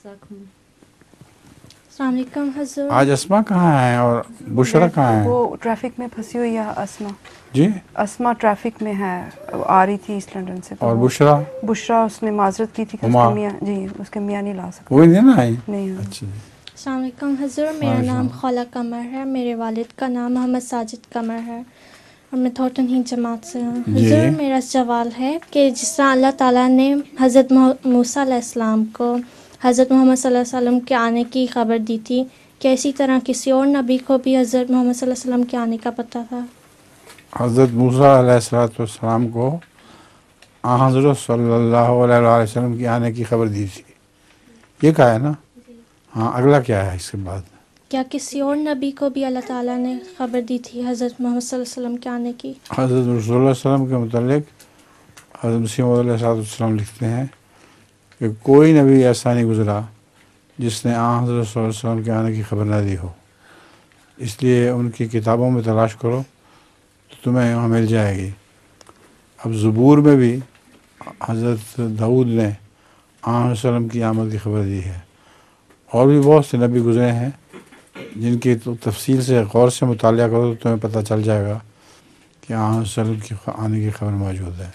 السلام علیکم حضور. آج اسما کہاں ہیں اور بشرا کہاں ہیں؟ وہ ٹریفک میں پھنسی ہوئی ہے اسما. جی اسما ٹریفک میں ہے, آ رہی تھی ایسٹ لنڈن سے. اور بشرا بشرا اس نے معذرت کی تھی کہ اس کے میاں, جی اس کے میاں نہیں لا سکتے. وہی نہیں نا آئی؟ نہیں. اچھا. السلام علیکم حضور, میرا نام خولا قمر ہے, میرے والد کا نام محمد ساجد قمر ہے اور میں تھورٹن ہی جماعت سے ہوں. حضور میرا سوال ہے کہ جس طرح اللہ تعالیٰ نے حضرت موسیٰ علیہ السلام کو حضرت محمد صلی اللہ علیہ وسلم کے آنے کی خبر دی تھی, کیا اسی طرح کسی اور نبی کو بھی حضرت محمد صلی اللہ علیہ وسلم کے آنے کا پتہ تھا؟ حضرت موسیٰ علیہ السلام کو حضرت صلی اللہ علیہ وسلم کے آنے کی خبر دی تھی, یہ کہا ہے نا. ہاں, اگلا کیا ہے اس کے بعد؟ کیا کسی اور نبی کو بھی اللہ تعالیٰ نے خبر دی تھی حضرت محمد صلی اللہ علیہ وسلم کے آنے کی؟ حضرت رسول اللہ صلی اللہ علیہ وسلم کے متعلق حضرت مسلم علیہ السلام لکھتے ہیں کہ کوئی نبی ایسا نہیں گزرا جس نے حضرت صلی اللہ علیہ وسلم کے آنے کی خبر نہ دی ہو. اس لیے ان کی کتابوں میں تلاش کرو تو تمہیں وہاں مل جائے گی. اب زبور میں بھی حضرت داؤد نے حضرت صلی اللہ علیہ وسلم کی آمد کی خبر دی ہے. اور بھی بہت سے نبی گزرے ہیں جن کی تفصیل سے غور سے مطالعہ کرو تو تمہیں پتہ چل جائے گا کہ حضرت صلی اللہ علیہ وسلم کی آنے کی خبر موجود ہے.